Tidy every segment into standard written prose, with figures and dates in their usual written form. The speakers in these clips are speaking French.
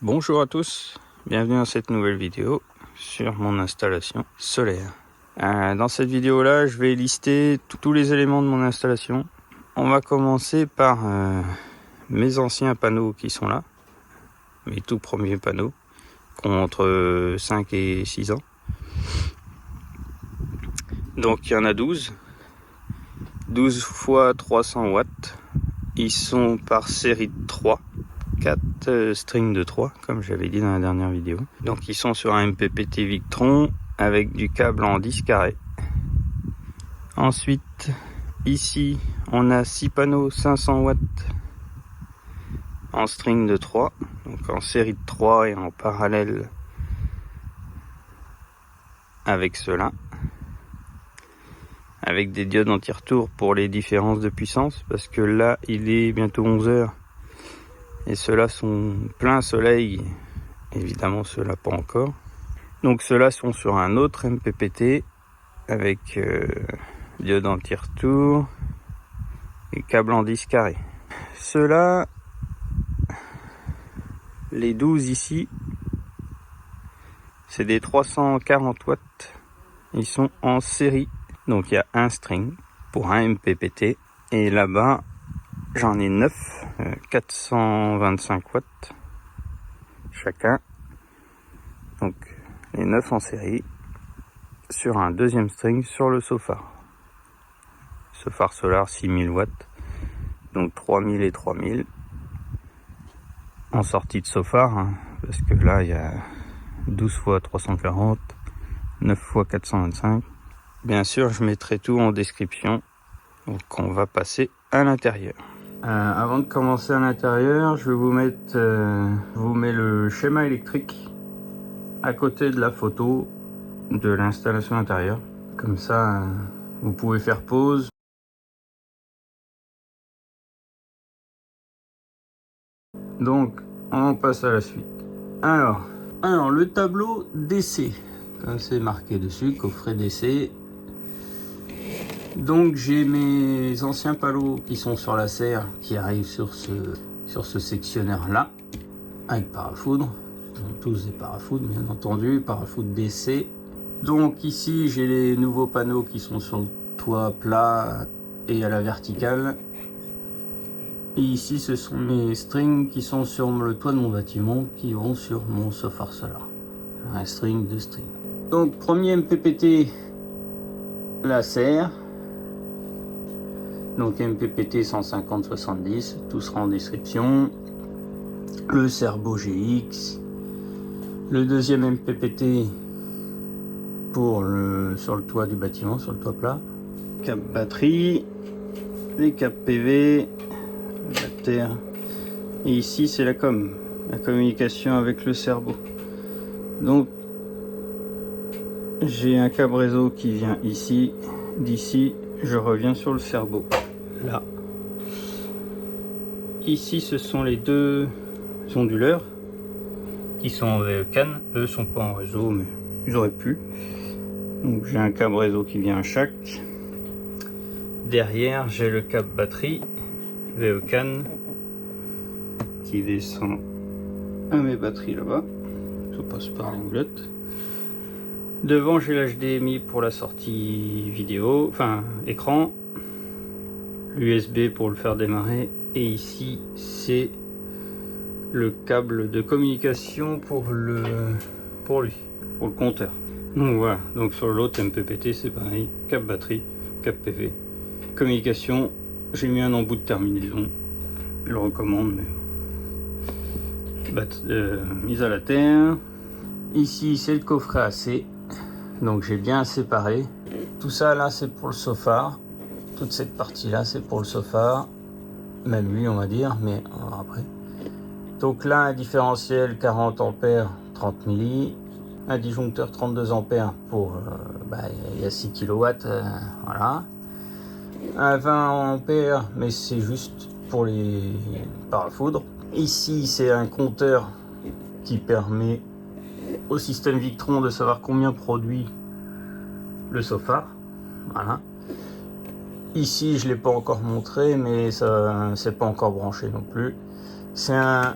Bonjour à tous, bienvenue dans cette nouvelle vidéo sur mon installation solaire. Dans cette vidéo là, je vais lister tous les éléments de mon installation. On va commencer par mes anciens panneaux qui sont là, mes tout premiers panneaux, qui ont entre 5 et 6 ans. Donc il y en a 12 fois 300 watts. Ils sont par série de 3. 4 strings de 3 comme j'avais dit dans la dernière vidéo. Donc ils sont sur un MPPT Victron avec du câble en 10 carré. Ensuite ici on a 6 panneaux 500 watts en string de 3, donc en série de 3 et en parallèle avec ceux-là, avec des diodes anti-retour pour les différences de puissance, parce que là il est bientôt 11 h et ceux-là sont plein soleil, évidemment ceux-là pas encore. Donc ceux-là sont sur un autre MPPT avec diode anti-retour et câble en 10 carré. Ceux-là, les 12 ici, c'est des 340 watts. Ils sont en série, donc il y a un string pour un MPPT. Et là-bas, j'en ai 9, 425 watts chacun. Donc les 9 en série sur un deuxième string sur le Sofar. Sofar Solar 6000 watts, donc 3000 et 3000 en sortie de Sofar, hein, parce que là il y a 12 fois 340, 9 fois 425. Bien sûr, je mettrai tout en description. Donc on va passer à l'intérieur. Avant de commencer à l'intérieur, je vais vous mets le schéma électrique à côté de la photo de l'installation intérieure. Comme ça, vous pouvez faire pause. Donc, on passe à la suite. Alors le tableau d'essai, comme c'est marqué dessus, coffret d'essai. Donc j'ai mes anciens panneaux qui sont sur la serre, qui arrivent sur ce sectionneur là, avec parafoudre. Donc, tous des parafoudres bien entendu, parafoudre d'essai. Donc ici j'ai les nouveaux panneaux qui sont sur le toit plat et à la verticale. Et ici ce sont mes strings qui sont sur le toit de mon bâtiment, qui vont sur mon Sofar Solar. Un string, deux strings. Donc premier MPPT, la serre. Donc MPPT 150-70, tout sera en description. Le Cerbo GX. Le deuxième MPPT sur le toit du bâtiment, sur le toit plat. Cap batterie, les cap PV, la terre. Et ici c'est la communication avec le Cerbo. Donc j'ai un câble réseau qui vient ici, d'ici je reviens sur le Cerbo. Là. Ici ce sont les deux onduleurs qui sont en VE-CAN. Eux sont pas en réseau mais ils auraient pu. Donc j'ai un câble réseau qui vient à chaque. Derrière j'ai le câble batterie VE-CAN qui descend à mes batteries là-bas. Ça passe par l'angulette. Devant j'ai l'HDMI pour la sortie vidéo, enfin écran. L'USB pour le faire démarrer. Et ici c'est le câble de communication pour le compteur. Donc voilà, donc sur l'autre MPPT c'est pareil, câble batterie, câble PV, communication. J'ai mis un embout de terminaison, je le recommande, mais mise à la terre. Ici c'est le coffret AC, donc j'ai bien séparé. Tout ça là c'est pour le Sofar, toute cette partie là c'est pour le Sofar, même lui on va dire, mais on va voir après. Donc là un différentiel 40 ampères 30 milli, un disjoncteur 32 ampères pour il y a 6 kW, voilà. Un 20 ampères, mais c'est juste pour les parafoudres. Ici c'est un compteur qui permet au système Victron de savoir combien produit le Sofar, voilà. Ici je l'ai pas encore montré, mais ça c'est pas encore branché non plus. C'est un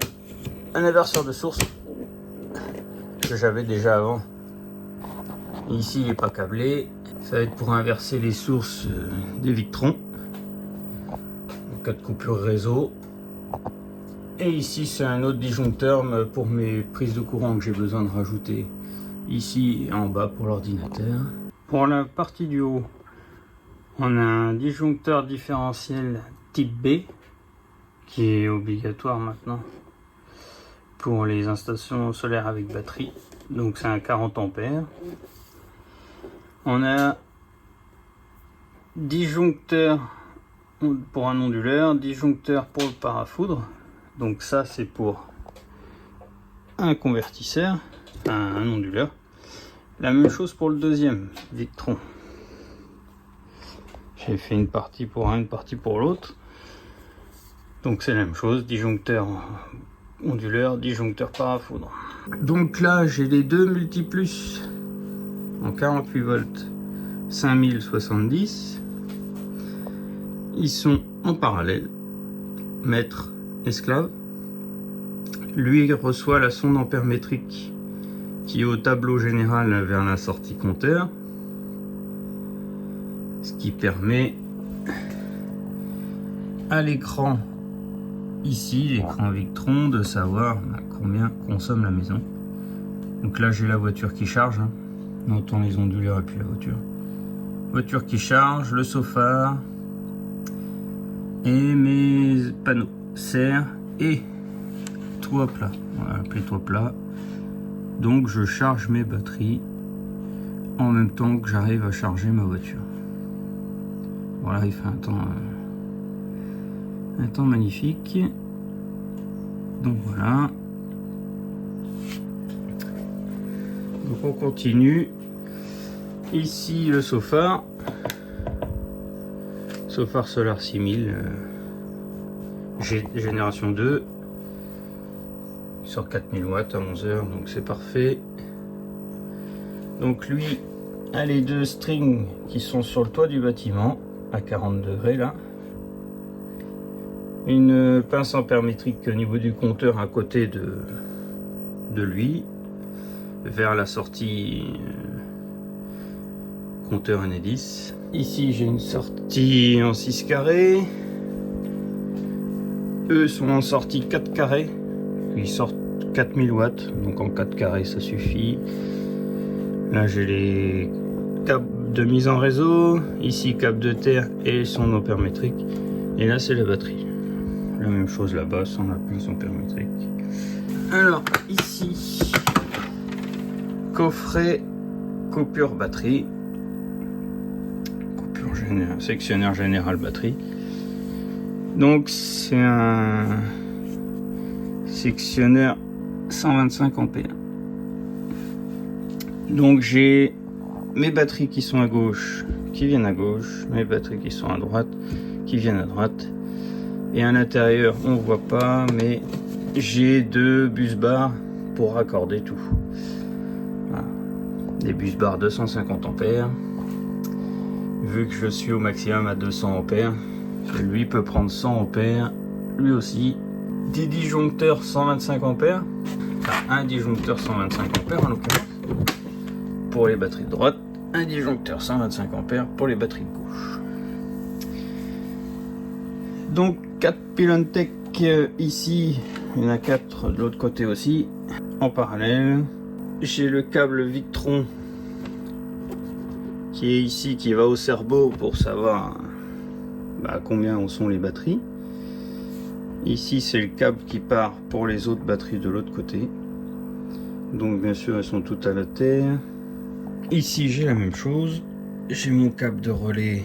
un inverseur de source que j'avais déjà avant. Ici il n'est pas câblé, ça va être pour inverser les sources des Victron en cas de coupure réseau. Et ici c'est un autre disjoncteur pour mes prises de courant que j'ai besoin de rajouter ici et en bas pour l'ordinateur. Pour la partie du haut, on a un disjoncteur différentiel type B qui est obligatoire maintenant pour les installations solaires avec batterie. Donc c'est un 40 ampères. On a disjoncteur pour un onduleur, disjoncteur pour le parafoudre. Donc ça c'est pour un convertisseur, enfin un onduleur. La même chose pour le deuxième Victron. J'ai fait une partie pour un, une partie pour l'autre. Donc c'est la même chose, disjoncteur onduleur, disjoncteur parafoudre. Donc là j'ai les deux multiplus en 48 volts 5070. Ils sont en parallèle, maître esclave. Lui il reçoit la sonde ampère-métrique qui est au tableau général vers la sortie compteur, ce qui permet à l'écran ici, l'écran Victron, de savoir combien consomme la maison. Donc là j'ai la voiture qui charge, hein. On entend les onduleurs et puis la voiture qui charge, le sofa et mes panneaux serre et toit plat. On va l'appeler toit plat. Donc je charge mes batteries en même temps que j'arrive à charger ma voiture. Voilà, il fait un temps magnifique. Donc voilà. Donc on continue. Ici le Sofar Solar 6000 génération 2 sur 4000 watts à 11 heures, donc c'est parfait. Donc lui a les deux strings qui sont sur le toit du bâtiment à 40 degrés là. Une pince ampère-métrique au niveau du compteur à côté de lui vers la sortie compteur Enedis. Ici j'ai une sortie en 6 carrés. Eux sont en sortie 4 carrés. Ils sortent 4000 watts, donc en 4 carrés ça suffit. Là j'ai les câbles de mise en réseau, ici câble de terre et son ampère-métrique. Et là c'est la batterie. La même chose là-bas sans la pince ampère-métrique. Alors ici, coffret coupure batterie. Coupure générale, sectionnaire général batterie. Donc c'est un sectionneur 125 ampères. Donc j'ai mes batteries qui sont à gauche qui viennent à gauche, mes batteries qui sont à droite qui viennent à droite, et à l'intérieur on voit pas, mais j'ai deux bus bars pour raccorder tout. Voilà. Des bus bars 250 ampères. Vu que je suis au maximum à 200 ampères, lui peut prendre 100 ampères lui aussi. Des disjoncteurs 125 ampères, enfin un disjoncteur 125 ampères en l'occurrence pour les batteries de droite, un disjoncteur 125 ampères pour les batteries de gauche. Donc 4 pylônes tech ici, il y en a 4 de l'autre côté aussi en parallèle. J'ai le câble Victron qui est ici, qui va au cerveau pour savoir combien en sont les batteries. Ici c'est le câble qui part pour les autres batteries de l'autre côté. Donc bien sûr elles sont toutes à la terre. Ici j'ai la même chose. J'ai mon câble de relais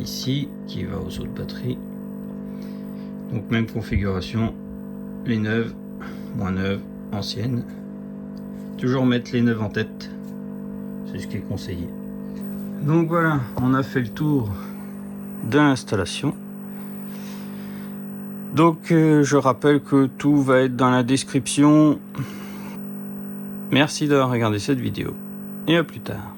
ici qui va aux autres batteries. Donc même configuration, les neuves, moins neuves, anciennes. Toujours mettre les neuves en tête, c'est ce qui est conseillé. Donc voilà, on a fait le tour de l'installation. Donc je rappelle que tout va être dans la description. Merci d'avoir regardé cette vidéo et à plus tard.